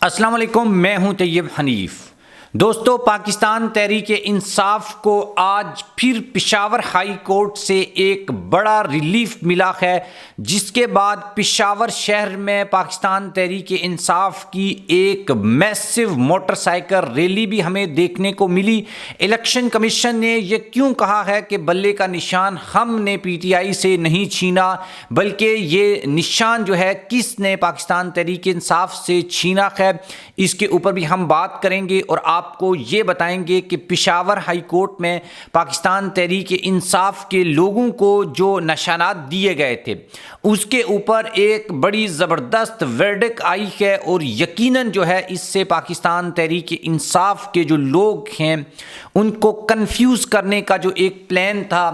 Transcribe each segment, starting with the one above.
السلام علیکم، میں ہوں طیب حنیف۔ دوستو، پاکستان تحریک انصاف کو آج پھر پشاور ہائی کورٹ سے ایک بڑا ریلیف ملا ہے، جس کے بعد پشاور شہر میں پاکستان تحریک انصاف کی ایک میسو موٹر سائیکل ریلی بھی ہمیں دیکھنے کو ملی۔ الیکشن کمیشن نے یہ کیوں کہا ہے کہ بلے کا نشان ہم نے پی ٹی آئی سے نہیں چھینا، بلکہ یہ نشان جو ہے کس نے پاکستان تحریک انصاف سے چھینا ہے، اس کے اوپر بھی ہم بات کریں گے اور آپ کو یہ بتائیں گے کہ پشاور ہائی کورٹ میں پاکستان تحریک انصاف کے لوگوں کو جو نشانات دیے گئے تھے اس کے اوپر ایک بڑی زبردست ورڈک آئی ہے، اور یقیناً جو ہے اس سے پاکستان تحریک انصاف کے جو لوگ ہیں ان کو کنفیوز کرنے کا جو ایک پلان تھا،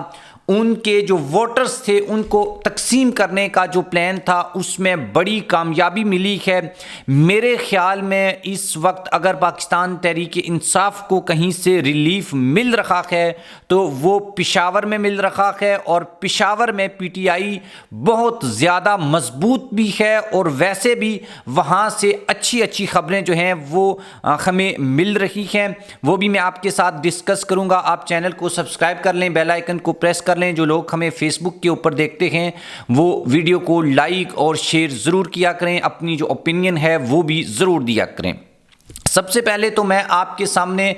ان کے جو ووٹرز تھے ان کو تقسیم کرنے کا جو پلان تھا، اس میں بڑی کامیابی ملی ہے۔ میرے خیال میں اس وقت اگر پاکستان تحریک انصاف کو کہیں سے ریلیف مل رہا ہے تو وہ پشاور میں مل رہا ہے، اور پشاور میں پی ٹی آئی بہت زیادہ مضبوط بھی ہے، اور ویسے بھی وہاں سے اچھی خبریں جو ہیں وہ ہمیں مل رہی ہیں، وہ بھی میں آپ کے ساتھ ڈسکس کروں گا۔ آپ چینل کو سبسکرائب کر لیں، بیل آئیکن کو پریس کر لیں۔ جو لوگ ہمیں فیس بک کے اوپر دیکھتے ہیں وہ ویڈیو کو لائک اور شیئر ضرور کیا کریں، اپنی جو اوپینین ہے وہ بھی ضرور دیا کریں۔ سب سے پہلے تو میں آپ کے سامنے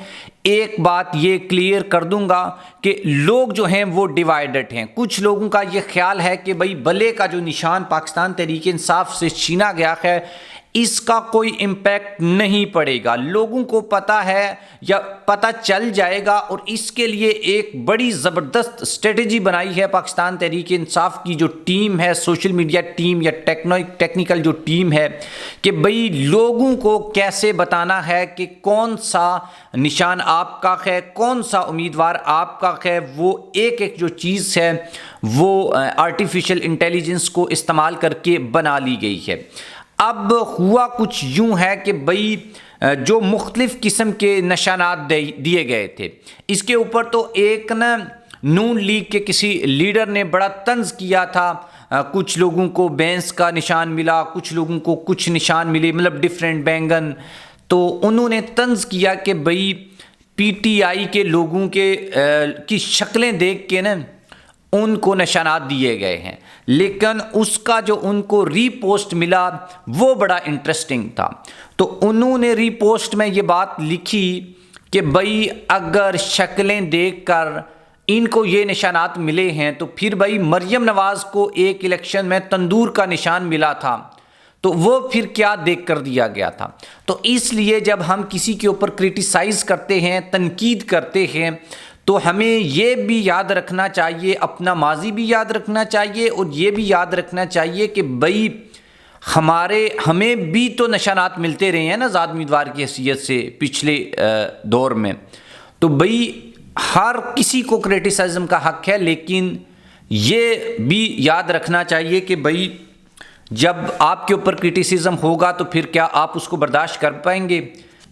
ایک بات یہ کلیئر کر دوں گا کہ لوگ جو ہیں وہ ڈیوائیڈڈ ہیں۔ کچھ لوگوں کا یہ خیال ہے کہ بھئی بلے کا جو نشان پاکستان تحریک انصاف سے چھینا گیا ہے اس کا کوئی امپیکٹ نہیں پڑے گا، لوگوں کو پتہ ہے یا پتہ چل جائے گا، اور اس کے لیے ایک بڑی زبردست اسٹریٹجی بنائی ہے پاکستان تحریک انصاف کی جو ٹیم ہے، سوشل میڈیا ٹیم یا ٹیکنیکل جو ٹیم ہے، کہ بھئی لوگوں کو کیسے بتانا ہے کہ کون سا نشان آپ کا ہے، کون سا امیدوار آپ کا ہے۔ وہ ایک جو چیز ہے وہ آرٹیفیشل انٹیلیجنس کو استعمال کر کے بنا لی گئی ہے۔ اب ہوا کچھ یوں ہے کہ بھئی جو مختلف قسم کے نشانات دیے گئے تھے، اس کے اوپر تو ایک نون لیگ کے کسی لیڈر نے بڑا طنز کیا تھا، کچھ لوگوں کو بینس کا نشان ملا، کچھ لوگوں کو کچھ نشان ملے، مطلب ڈیفرنٹ بینگن، تو انہوں نے طنز کیا کہ بھئی پی ٹی آئی کے لوگوں کی شکلیں دیکھ کے ان کو نشانات دیے گئے ہیں، لیکن اس کا جو ان کو ری پوسٹ ملا وہ بڑا انٹرسٹنگ تھا۔ تو انہوں نے ری پوسٹ میں یہ بات لکھی کہ بھئی اگر شکلیں دیکھ کر ان کو یہ نشانات ملے ہیں تو پھر بھئی مریم نواز کو ایک الیکشن میں تندور کا نشان ملا تھا تو وہ پھر کیا دیکھ کر دیا گیا تھا۔ تو اس لیے جب ہم کسی کے اوپر کرٹیسائز کرتے ہیں، تنقید کرتے ہیں، تو ہمیں یہ بھی یاد رکھنا چاہیے، اپنا ماضی بھی یاد رکھنا چاہیے، اور یہ بھی یاد رکھنا چاہیے کہ بھئی ہمیں بھی تو نشانات ملتے رہے ہیں نا ذات امیدوار کی حیثیت سے پچھلے دور میں، تو بھئی ہر کسی کو کرٹیسزم کا حق ہے، لیکن یہ بھی یاد رکھنا چاہیے کہ بھئی جب آپ کے اوپر کرٹیسزم ہوگا تو پھر کیا آپ اس کو برداشت کر پائیں گے،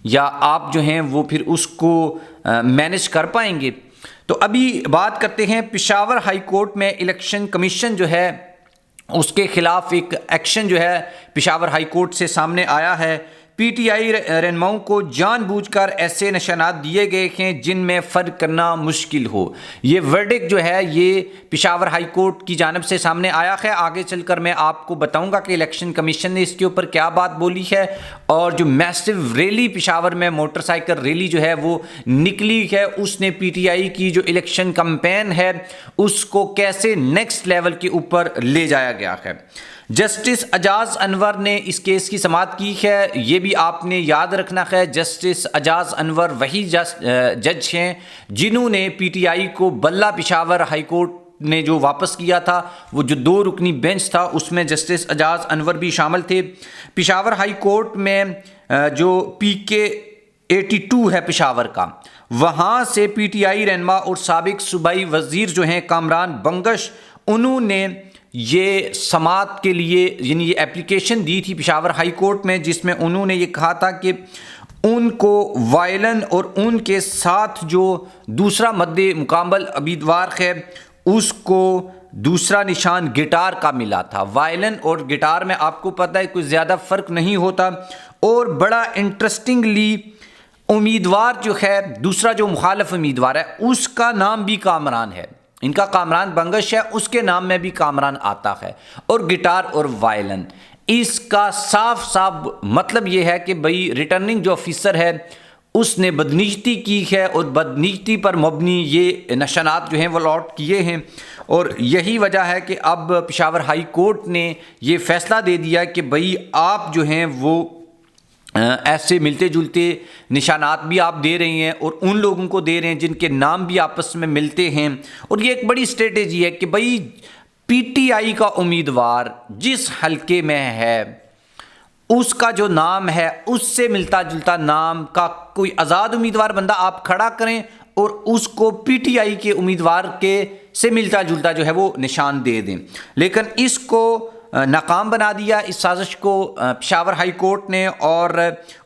یا آپ جو ہیں وہ پھر اس کو مینج کر پائیں گے۔ تو ابھی بات کرتے ہیں پشاور ہائی کورٹ میں الیکشن کمیشن جو ہے اس کے خلاف ایک ایکشن جو ہے پشاور ہائی کورٹ سے سامنے آیا ہے۔ پی ٹی آئی رہنماؤں کو جان بوجھ کر ایسے نشانات دیے گئے ہیں جن میں فرق کرنا مشکل ہو۔ یہ ورڈک جو ہے یہ پشاور ہائی کورٹ کی جانب سے سامنے آیا ہے۔ آگے چل کر میں آپ کو بتاؤں گا کہ الیکشن کمیشن نے اس کے اوپر کیا بات بولی ہے، اور جو میسو ریلی پشاور میں موٹر سائیکل ریلی جو ہے وہ نکلی ہے، اس نے پی ٹی آئی کی جو الیکشن کمپین ہے اس کو کیسے نیکسٹ لیول کے اوپر لے جایا گیا ہے۔ جسٹس اعجاز انور نے اس کیس کی سماعت کی ہے، یہ بھی آپ نے یاد رکھنا ہے۔ جسٹس اعجاز انور وہی جج ہیں جنہوں نے پی ٹی آئی کو بلہ پشاور ہائی کورٹ نے جو واپس کیا تھا، وہ جو 2 رکنی بینچ تھا اس میں جسٹس اعجاز انور بھی شامل تھے۔ پشاور ہائی کورٹ میں جو پی کے 82 ہے پشاور کا، وہاں سے پی ٹی آئی رہنما اور سابق صوبائی وزیر جو ہیں کامران بنگش، انہوں نے یہ سماعت کے لیے یعنی یہ اپلیکیشن دی تھی پشاور ہائی کورٹ میں، جس میں انہوں نے یہ کہا تھا کہ ان کو وائلن اور ان کے ساتھ جو دوسرا مد مقابل امیدوار ہے اس کو دوسرا نشان گٹار کا ملا تھا۔ وائلن اور گٹار میں آپ کو پتہ ہے کوئی زیادہ فرق نہیں ہوتا، اور بڑا انٹرسٹنگلی امیدوار جو ہے دوسرا جو مخالف امیدوار ہے اس کا نام بھی کامران ہے، ان کا کامران بنگش ہے، اس کے نام میں بھی کامران آتا ہے، اور گٹار اور وائلن۔ اس کا صاف صاف مطلب یہ ہے کہ بھئی ریٹرننگ جو آفیسر ہے اس نے بدنیتی کی ہے، اور بدنیتی پر مبنی یہ نشانات جو ہیں وہ الاٹ کیے ہیں، اور یہی وجہ ہے کہ اب پشاور ہائی کورٹ نے یہ فیصلہ دے دیا کہ بھئی آپ جو ہیں وہ ایسے ملتے جلتے نشانات بھی آپ دے رہے ہیں، اور ان لوگوں کو دے رہے ہیں جن کے نام بھی آپس میں ملتے ہیں۔ اور یہ ایک بڑی اسٹریٹجی ہے کہ بھئی پی ٹی آئی کا امیدوار جس حلقے میں ہے اس کا جو نام ہے اس سے ملتا جلتا نام کا کوئی آزاد امیدوار بندہ آپ کھڑا کریں، اور اس کو پی ٹی آئی کے امیدوار کے سے ملتا جلتا جو ہے وہ نشان دے دیں۔ لیکن اس کو ناکام بنا دیا، اس سازش کو پشاور ہائی کورٹ نے، اور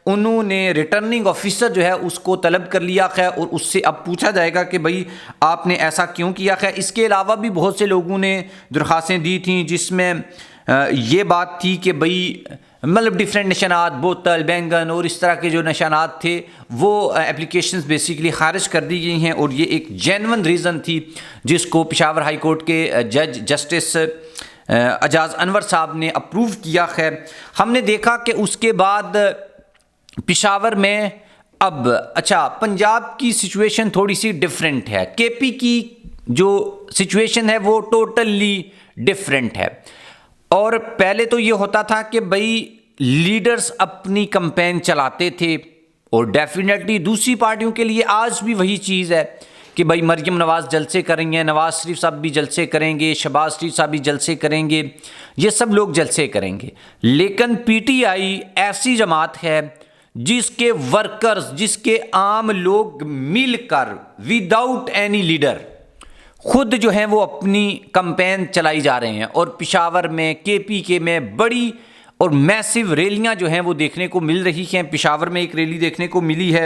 انہوں نے ریٹرننگ آفیسر جو ہے اس کو طلب کر لیا ہے، اور اس سے اب پوچھا جائے گا کہ بھئی آپ نے ایسا کیوں کیا ہے۔ اس کے علاوہ بھی بہت سے لوگوں نے درخواستیں دی تھیں جس میں یہ بات تھی کہ بھئی مطلب ڈیفرنٹ نشانات، بوتل، بینگن اور اس طرح کے جو نشانات تھے وہ اپلیکیشنز بیسیکلی خارج کر دی گئی ہیں، اور یہ ایک جینون ریزن تھی جس کو پشاور ہائی کورٹ کے جج جسٹس اعجاز انور صاحب نے اپروو کیا ہے۔ ہم نے دیکھا کہ اس کے بعد پشاور میں اب پنجاب کی سچویشن تھوڑی سی ڈیفرنٹ ہے، کے پی کی جو سچویشن ہے وہ ٹوٹلی ڈیفرنٹ ہے۔ اور پہلے تو یہ ہوتا تھا کہ بھئی لیڈرز اپنی کمپین چلاتے تھے، اور ڈیفینیٹلی دوسری پارٹیوں کے لیے آج بھی وہی چیز ہے کہ بھئی مریم نواز جلسے کریں گے، نواز شریف صاحب بھی جلسے کریں گے، شہباز شریف صاحب بھی جلسے کریں گے، یہ سب لوگ جلسے کریں گے۔ لیکن پی ٹی آئی ایسی جماعت ہے جس کے ورکرز، جس کے عام لوگ مل کر وداؤٹ اینی لیڈر خود جو ہیں وہ اپنی کمپین چلائی جا رہے ہیں، اور پشاور میں کے پی کے میں بڑی اور میسیو ریلیاں جو ہیں وہ دیکھنے کو مل رہی ہیں۔ پشاور میں ایک ریلی دیکھنے کو ملی ہے،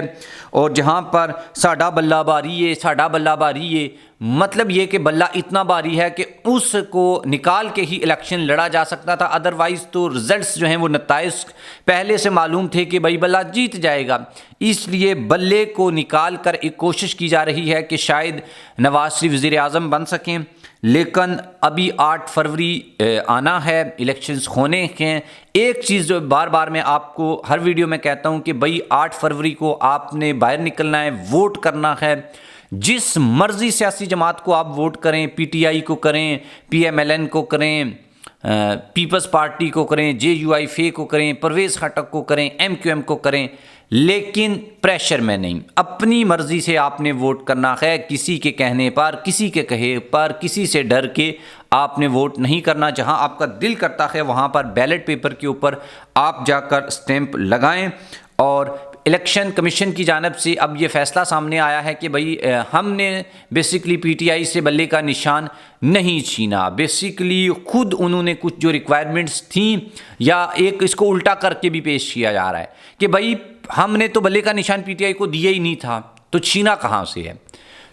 اور جہاں پر ساڈا بلہ باری ہے، ساڈا بلہ باری ہے، مطلب یہ کہ بلہ اتنا باری ہے کہ اس کو نکال کے ہی الیکشن لڑا جا سکتا تھا، ادروائز تو رزلٹس جو ہیں وہ نتائج پہلے سے معلوم تھے کہ بھائی بلہ جیت جائے گا۔ اس لیے بلے کو نکال کر ایک کوشش کی جا رہی ہے کہ شاید نواز شریف وزیر اعظم بن سکیں، لیکن ابھی 8 فروری آنا ہے، الیکشنز ہونے ہیں۔ ایک چیز جو بار بار میں آپ کو ہر ویڈیو میں کہتا ہوں کہ بھائی 8 فروری کو آپ نے باہر نکلنا ہے، ووٹ کرنا ہے، جس مرضی سیاسی جماعت کو آپ ووٹ کریں، پی ٹی آئی کو کریں، پی ایم ایل این کو کریں، پیپلز پارٹی کو کریں، جے یو آئی فے کو کریں، پرویز خٹک کو کریں، ایم کیو ایم کو کریں، لیکن پریشر میں نہیں، اپنی مرضی سے آپ نے ووٹ کرنا ہے، کسی کے کہنے پر، کسی کے کہے پر، کسی سے ڈر کے آپ نے ووٹ نہیں کرنا۔ جہاں آپ کا دل کرتا ہے وہاں پر بیلٹ پیپر کے اوپر آپ جا کر اسٹیمپ لگائیں۔ اور الیکشن کمیشن کی جانب سے اب یہ فیصلہ سامنے آیا ہے کہ بھئی ہم نے بیسیکلی پی ٹی آئی سے بلے کا نشان نہیں چھینا، بیسیکلی خود انہوں نے کچھ جو ریکوائرمنٹس تھیں، یا ایک اس کو الٹا کر کے بھی پیش کیا جا رہا ہے کہ بھئی ہم نے تو بلے کا نشان پی ٹی آئی کو دیا ہی نہیں تھا، تو چھینا کہاں سے ہے؟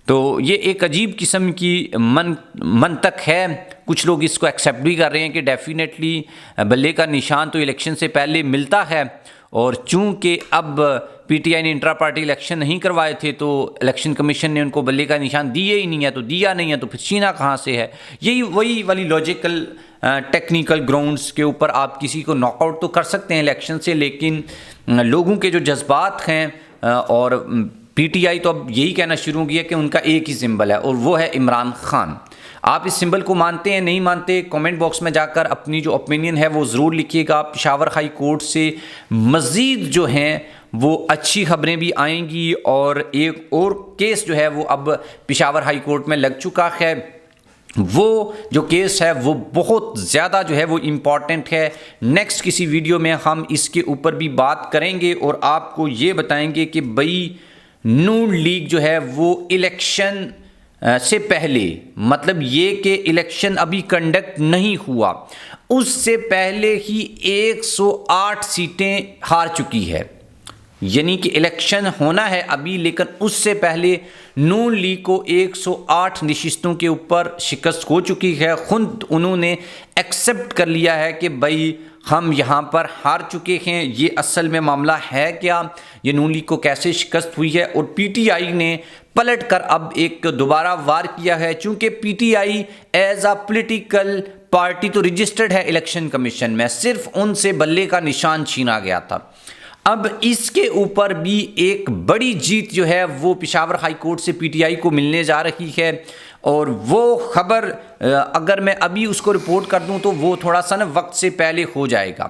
تو یہ ایک عجیب قسم کی منطق ہے۔ کچھ لوگ اس کو ایکسیپٹ بھی کر رہے ہیں کہ ڈیفینیٹلی بلے کا نشان تو الیکشن سے پہلے ملتا ہے، اور چونکہ اب پی ٹی آئی نے انٹرا پارٹی الیکشن نہیں کروائے تھے تو الیکشن کمیشن نے ان کو بلے کا نشان دیا ہی نہیں ہے، تو دیا نہیں ہے تو پھر چھینا کہاں سے ہے؟ یہی وہی والی لاجیکل ٹیکنیکل گراؤنڈز کے اوپر آپ کسی کو ناک آؤٹ تو کر سکتے ہیں الیکشن سے، لیکن لوگوں کے جو جذبات ہیں، اور پی ٹی آئی تو اب یہی کہنا شروع کیا کہ ان کا ایک ہی سمبل ہے، اور وہ ہے عمران خان۔ آپ اس سمبل کو مانتے ہیں نہیں مانتے، کامنٹ باکس میں جا کر اپنی جو اوپینین ہے وہ ضرور لکھیے گا۔ پشاور ہائی کورٹ سے مزید جو ہیں وہ اچھی خبریں بھی آئیں گی، اور ایک اور کیس جو ہے وہ اب پشاور ہائی کورٹ میں لگ چکا ہے۔ وہ جو کیس ہے وہ بہت زیادہ جو ہے وہ امپورٹنٹ ہے۔ نیکسٹ کسی ویڈیو میں ہم اس کے اوپر بھی بات کریں گے، اور آپ کو یہ بتائیں گے کہ بھئی نون لیگ جو ہے وہ الیکشن سے پہلے، مطلب یہ کہ الیکشن ابھی کنڈکٹ نہیں ہوا، اس سے پہلے ہی 108 سیٹیں ہار چکی ہے، یعنی کہ الیکشن ہونا ہے ابھی، لیکن اس سے پہلے نون لیگ کو 108 نشستوں کے اوپر شکست ہو چکی ہے۔ خود انہوں نے ایکسیپٹ کر لیا ہے کہ بھائی ہم یہاں پر ہار چکے ہیں۔ یہ اصل میں معاملہ ہے کیا، یہ نون لیگ کو کیسے شکست ہوئی ہے، اور پی ٹی آئی نے پلٹ کر اب ایک دوبارہ وار کیا ہے، چونکہ P T I as a political party تو رجسٹرڈ ہے الیکشن کمیشن میں، صرف ان سے بلے کا نشان چھینا گیا تھا۔ اب اس کے اوپر بھی ایک بڑی جیت جو ہے وہ پشاور ہائی کورٹ سے پی ٹی آئی کو ملنے جا رہی ہے، اور وہ خبر اگر میں ابھی اس کو رپورٹ کر دوں تو وہ تھوڑا سا نا وقت سے پہلے ہو جائے گا،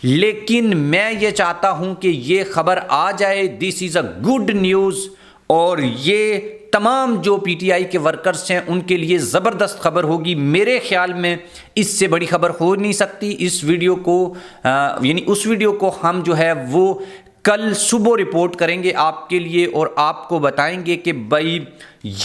لیکن میں یہ چاہتا ہوں کہ یہ خبر آ جائے۔ دس از اے گڈ نیوز، اور یہ تمام جو پی ٹی آئی کے ورکرز ہیں ان کے لیے زبردست خبر ہوگی۔ میرے خیال میں اس سے بڑی خبر ہو نہیں سکتی۔ اس ویڈیو کو اس ویڈیو کو ہم جو ہے وہ کل صبح رپورٹ کریں گے آپ کے لیے، اور آپ کو بتائیں گے کہ بھائی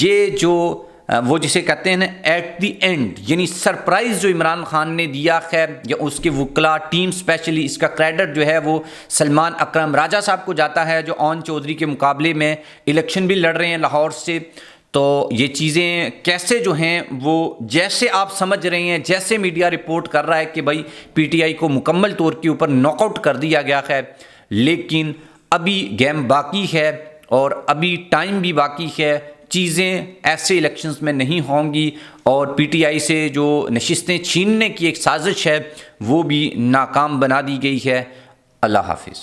یہ جو وہ جسے کہتے ہیں نا ایٹ دی اینڈ، یعنی سرپرائز جو عمران خان نے دیا ہے، یا اس کے وکلا ٹیم اسپیشلی، اس کا کریڈٹ جو ہے وہ سلمان اکرم راجہ صاحب کو جاتا ہے، جو اون چودھری کے مقابلے میں الیکشن بھی لڑ رہے ہیں لاہور سے۔ تو یہ چیزیں کیسے جو ہیں وہ جیسے آپ سمجھ رہے ہیں، جیسے میڈیا رپورٹ کر رہا ہے کہ بھائی پی ٹی آئی کو مکمل طور کے اوپر ناک آؤٹ کر دیا گیا ہے، لیکن ابھی گیم باقی ہے اور ابھی ٹائم بھی باقی ہے۔ چیزیں ایسے الیکشنز میں نہیں ہوں گی، اور پی ٹی آئی سے جو نشستیں چھیننے کی ایک سازش ہے وہ بھی ناکام بنا دی گئی ہے۔ اللہ حافظ۔